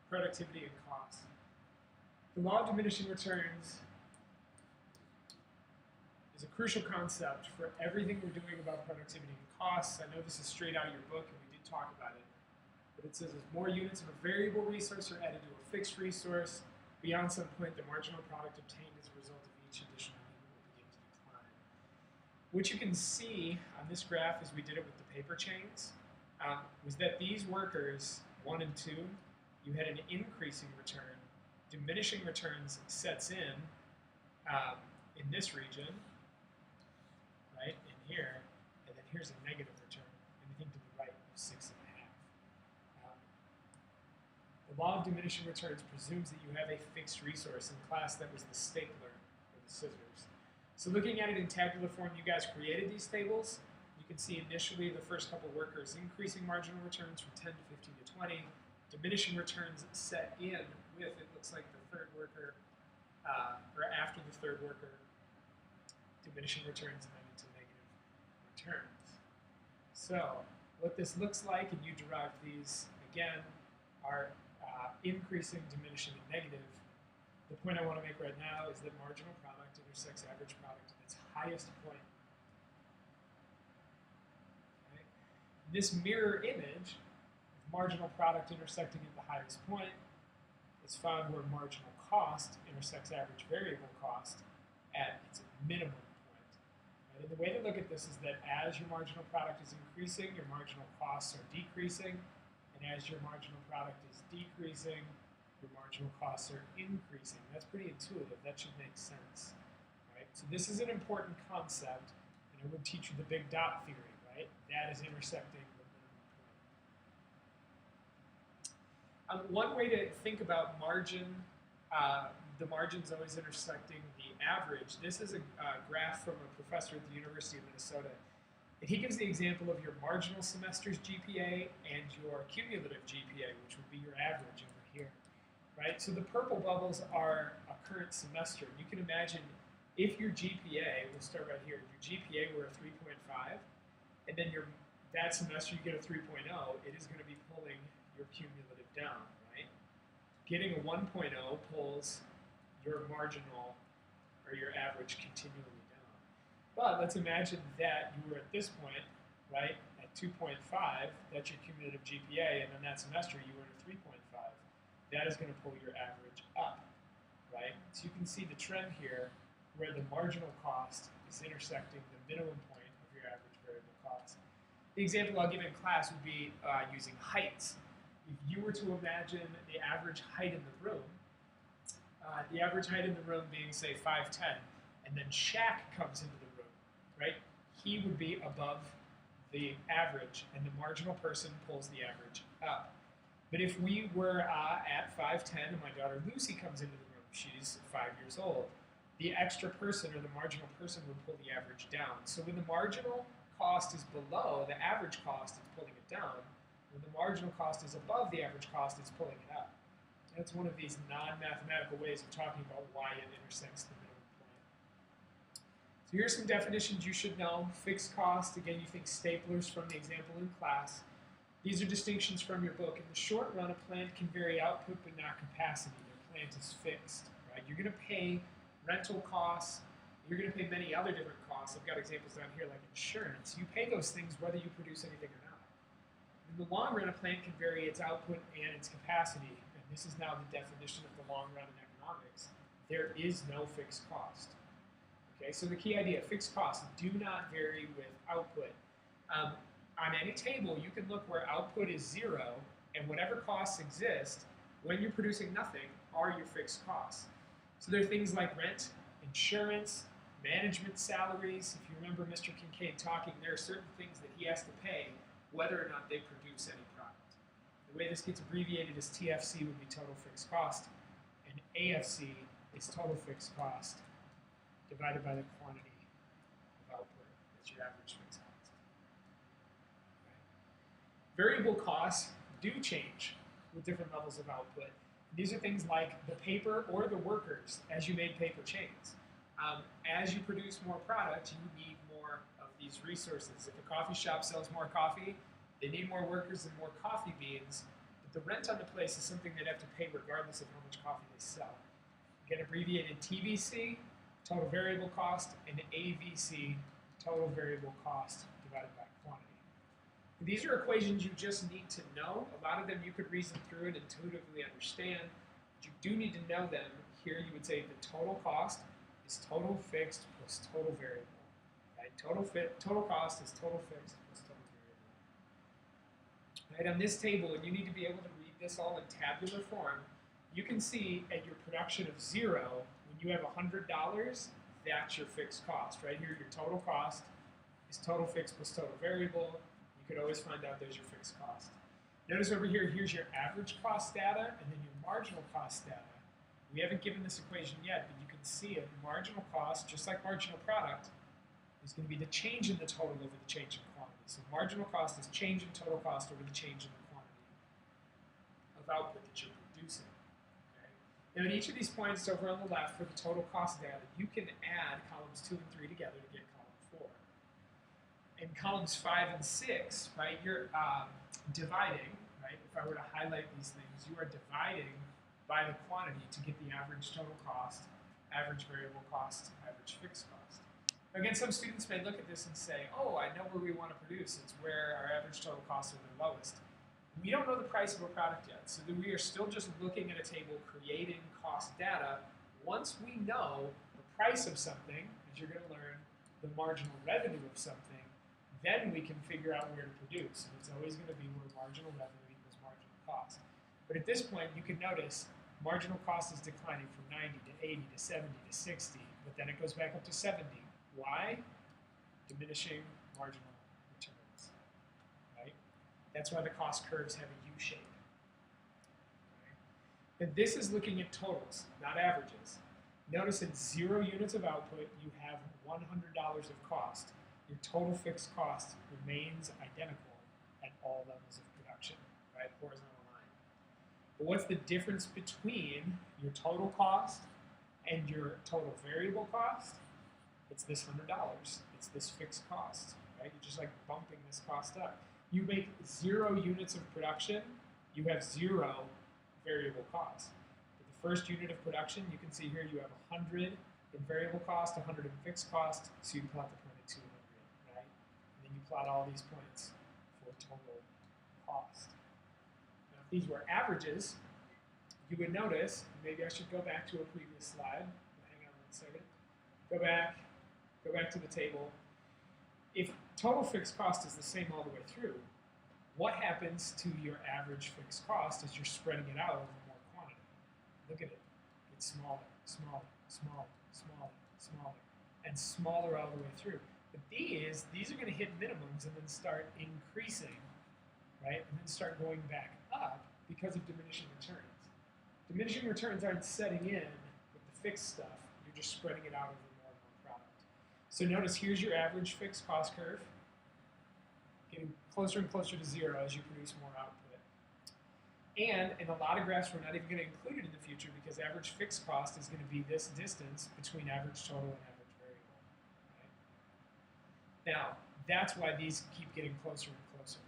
productivity and cost. The law of diminishing returns is a crucial concept for everything we're doing about productivity and costs. I know this is straight out of your book, and we did talk about it, but it says as more units of a variable resource are added to a fixed resource, beyond some point, the marginal product obtained as a result of each additional unit will begin to decline. What you can see on this graph, as we did it with the paper chains, was that these workers, 1 and 2, you had an increasing return. Diminishing returns sets in this region, right, in here, and then here's a negative return. Anything to the right is 6.5. The law of diminishing returns presumes that you have a fixed resource. In class, that was the stapler or the scissors. So looking at it in tabular form, you guys created these tables. You can see initially the first couple workers increasing marginal returns from 10 to 15 to 20. Diminishing returns set in with, it looks like, the third worker, or after the third worker, diminishing returns and then into negative returns. So what this looks like, and you derived these again, are increasing, diminishing, and negative. The point I want to make right now is that marginal product intersects average product at its highest point. Okay? This mirror image of marginal product intersecting at the highest point is found where marginal cost intersects average variable cost at its minimum point. Right? And the way to look at this is that as your marginal product is increasing, your marginal costs are decreasing, and as your marginal product is decreasing, your marginal costs are increasing. That's pretty intuitive. That should make sense. Right? So this is an important concept, and I would teach you the big dot theory, right? That is intersecting the minimum point. One way to think about margin, the margin's always intersecting the average. This is a graph from a professor at the University of Minnesota. And he gives the example of your marginal semester's GPA and your cumulative GPA, which would be your average over here, right? So the purple bubbles are a current semester. You can imagine if your GPA, we'll start right here, your GPA were a 3.5, and then that semester you get a 3.0, it is going to be pulling your cumulative down, right? Getting a 1.0 pulls your marginal or your average continually. But let's imagine that you were at this point, right, at 2.5, that's your cumulative GPA, and then that semester you were at a 3.5. That is going to pull your average up, right? So you can see the trend here where the marginal cost is intersecting the minimum point of your average variable cost. The example I'll give in class would be using heights. If you were to imagine the average height in the room being, say, 5'10", and then Shaq comes into the right? He would be above the average, and the marginal person pulls the average up. But if we were at 5'10", and my daughter Lucy comes into the room, she's 5 years old, the extra person or the marginal person would pull the average down. So when the marginal cost is below the average cost, it's pulling it down. When the marginal cost is above the average cost, it's pulling it up. And it's one of these non-mathematical ways of talking about why it intersects the minimum. So here's some definitions you should know. Fixed cost, again, you think staplers from the example in class. These are distinctions from your book. In the short run, a plant can vary output but not capacity. Their plant is fixed, right? You're going to pay rental costs. You're going to pay many other different costs. I've got examples down here like insurance. You pay those things whether you produce anything or not. In the long run, a plant can vary its output and its capacity. And this is now the definition of the long run in economics. There is no fixed cost. Okay, so the key idea, fixed costs do not vary with output. On any table, you can look where output is 0, and whatever costs exist, when you're producing nothing, are your fixed costs. So there are things like rent, insurance, management salaries. If you remember Mr. Kincaid talking, there are certain things that he has to pay whether or not they produce any product. The way this gets abbreviated is TFC would be total fixed cost, and AFC is total fixed cost divided by the quantity of output. That's your average fixed cost. Okay. Variable costs do change with different levels of output. These are things like the paper or the workers as you made paper chains. As you produce more product, you need more of these resources. If a coffee shop sells more coffee, they need more workers and more coffee beans. The the rent on the place is something they'd have to pay regardless of how much coffee they sell. Get abbreviated TVC, total variable cost, and AVC, total variable cost divided by quantity. These are equations you just need to know. A lot of them you could reason through and intuitively understand, but you do need to know them. Here you would say the total cost is total fixed plus total variable. Right? Total cost is total fixed plus total variable. Right? On this table, and you need to be able to read this all in tabular form, you can see at your production of 0, when you have $100, that's your fixed cost. Right here, your total cost is total fixed plus total variable. You could always find out there's your fixed cost. Notice over here, here's your average cost data and then your marginal cost data. We haven't given this equation yet, but you can see it. Marginal cost, just like marginal product, is going to be the change in the total over the change in quantity. So marginal cost is change in total cost over the change in the quantity of output that you're producing. Okay? Now at each of these points over on the left for the total cost data, you can add columns 2 and 3 together to get column 4. In columns 5 and 6, right, you're dividing, right? If I were to highlight these things, you are dividing by the quantity to get the average total cost, average variable cost, average fixed cost. Again, some students may look at this and say, oh, I know where we want to produce. It's where our average total costs are the lowest. We don't know the price of a product yet, so we are still just looking at a table, creating cost data. Once we know the price of something, as you're going to learn, the marginal revenue of something, then we can figure out where to produce. And it's always going to be where marginal revenue equals marginal cost. But at this point, you can notice marginal cost is declining from 90 to 80 to 70 to 60, but then it goes back up to 70. Why? Diminishing marginal returns, right? That's why the cost curves have a U shape. Right? And this is looking at totals, not averages. Notice at 0 units of output, you have $100 of cost. Your total fixed cost remains identical at all levels of production, right? Horizontal line. But what's the difference between your total cost and your total variable cost? It's this $100. It's this fixed cost, right? You're just like bumping this cost up. You make 0 units of production, you have 0 variable cost. But the first unit of production, you can see here you have 100 in variable cost, 100 in fixed cost, so you plot the point at 200, right? And then you plot all these points for total cost. Now, if these were averages, you would notice, maybe I should go back to a previous slide. Hang on 1 second. Go back to the table. If total fixed cost is the same all the way through, what happens to your average fixed cost as you're spreading it out over more quantity? Look at it. It's smaller, smaller, smaller, smaller, smaller, and smaller all the way through. But these are going to hit minimums and then start increasing, right? And then start going back up because of diminishing returns. Diminishing returns aren't setting in with the fixed stuff. You're just spreading it out over more and more product. So notice here's your average fixed cost curve, getting closer and closer to 0 as you produce more output. And in a lot of graphs, we're not even going to include it in the future because average fixed cost is going to be this distance between average total and average variable. Right? Now, that's why these keep getting closer and closer,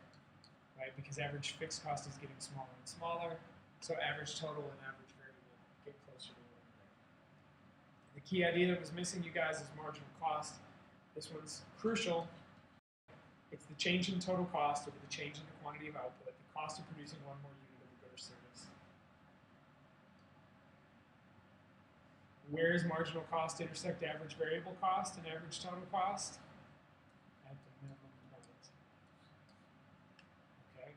right? Because average fixed cost is getting smaller and smaller, so average total and average variable get closer to 1. The key idea that was missing, you guys, is marginal cost. This one's crucial. It's the change in total cost over the change in the quantity of output, the cost of producing 1 more unit of a good or service. Where does marginal cost intersect average variable cost and average total cost? At the minimum point. Okay.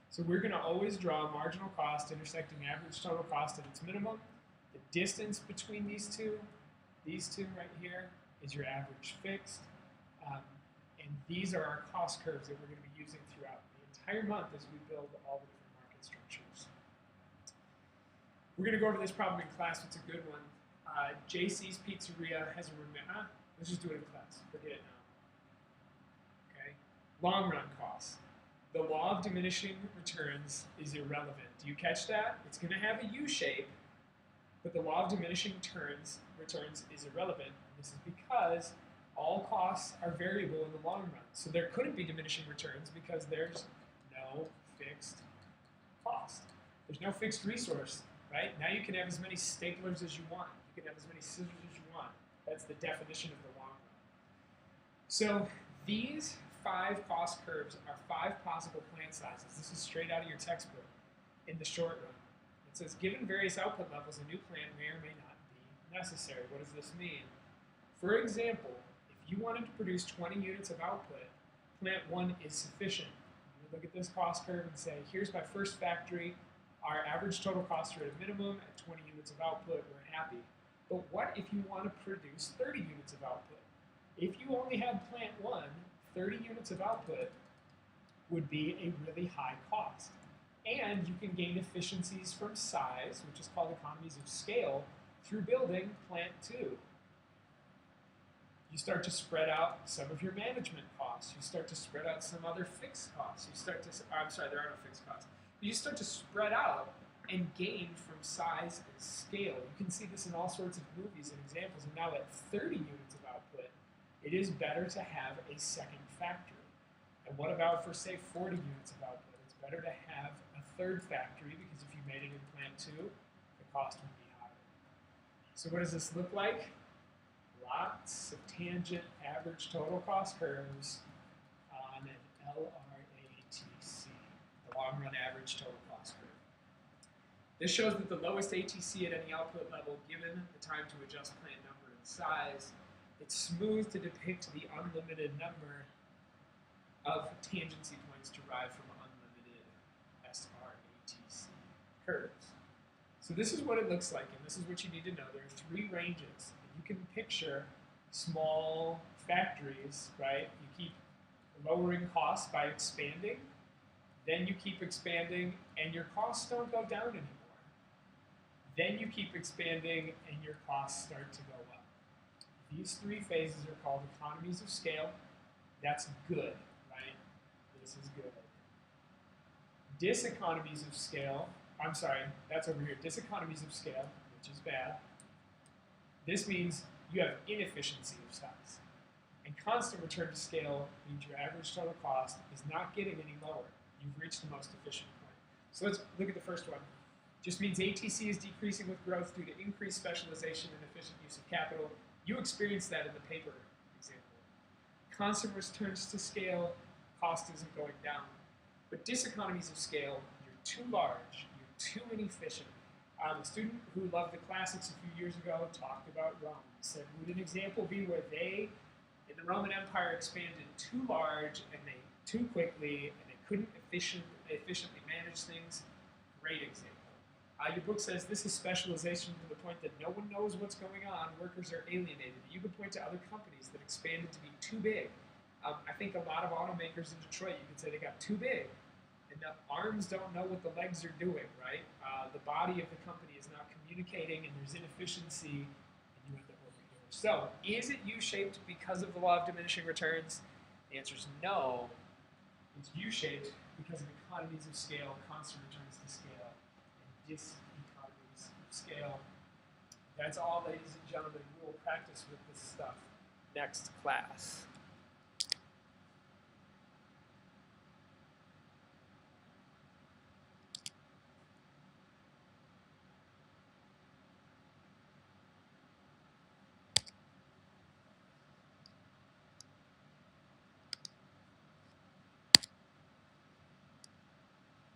So we're going to always draw marginal cost intersecting average total cost at its minimum. The distance between these two right here, is your average fixed. And these are our cost curves that we're going to be using throughout the entire month as we build all the different market structures. We're going to go over this problem in class. It's a good one. JC's Pizzeria has a let's just do it in class. Forget it now. Okay. Long run costs. The law of diminishing returns is irrelevant. Do you catch that? It's going to have a U shape, but the law of diminishing returns is irrelevant. And this is because all costs are variable in the long run. So there couldn't be diminishing returns because there's no fixed cost. There's no fixed resource, right? Now you can have as many staplers as you want. You can have as many scissors as you want. That's the definition of the long run. So these 5 cost curves are 5 possible plant sizes. This is straight out of your textbook in the short run. It says, given various output levels, a new plant may or may not be necessary. What does this mean? For example, if you wanted to produce 20 units of output, plant 1 is sufficient. You look at this cost curve and say, here's my first factory. Our average total costs are at a minimum at 20 units of output. We're happy. But what if you want to produce 30 units of output? If you only had plant 1, 30 units of output would be a really high cost. And you can gain efficiencies from size, which is called economies of scale, through building plant 2. You start to spread out some of your management costs. You start to spread out some other fixed costs. I'm sorry, there are no fixed costs. You start to spread out and gain from size and scale. You can see this in all sorts of movies and examples. And now at 30 units of output, it is better to have a second factory. And what about for, say, 40 units of output? It's better to have a third factory because if you made it in plant 2, the cost would be higher. So what does this look like? Lots of tangent average total cost curves on an LRATC, the long run average total cost curve. This shows that the lowest ATC at any output level, given the time to adjust plant number and size, it's smooth to depict the unlimited number of tangency points derived from unlimited SRATC curves. So this is what it looks like, and this is what you need to know. There are 3 ranges. You can picture small factories, right? You keep lowering costs by expanding, then you keep expanding, and your costs don't go down anymore. Then you keep expanding, and your costs start to go up. These 3 phases are called economies of scale. That's good, right? This is good. Diseconomies of scale, I'm sorry, that's over here. Diseconomies of scale, which is bad. This means you have inefficiency of size. And constant return to scale means your average total cost is not getting any lower. You've reached the most efficient point. So let's look at the first one. Just means ATC is decreasing with growth due to increased specialization and efficient use of capital. You experienced that in the paper example. Constant returns to scale, cost isn't going down. But diseconomies of scale, you're too large, you're too inefficient. A student who loved the classics a few years ago talked about Rome. He said, would an example be where they, in the Roman Empire, expanded too large and they too quickly and they couldn't efficiently manage things? Great example. Your book says this is specialization to the point that no one knows what's going on. Workers are alienated. You could point to other companies that expanded to be too big. I think a lot of automakers in Detroit, you could say they got too big. And the arms don't know what the legs are doing, right? The body of the company is not communicating, and there's inefficiency, and you end up over here. So, is it U-shaped because of the law of diminishing returns? The answer is no. It's U-shaped because of economies of scale, constant returns to scale, and diseconomies of scale. That's all, ladies and gentlemen. We will practice with this stuff next class.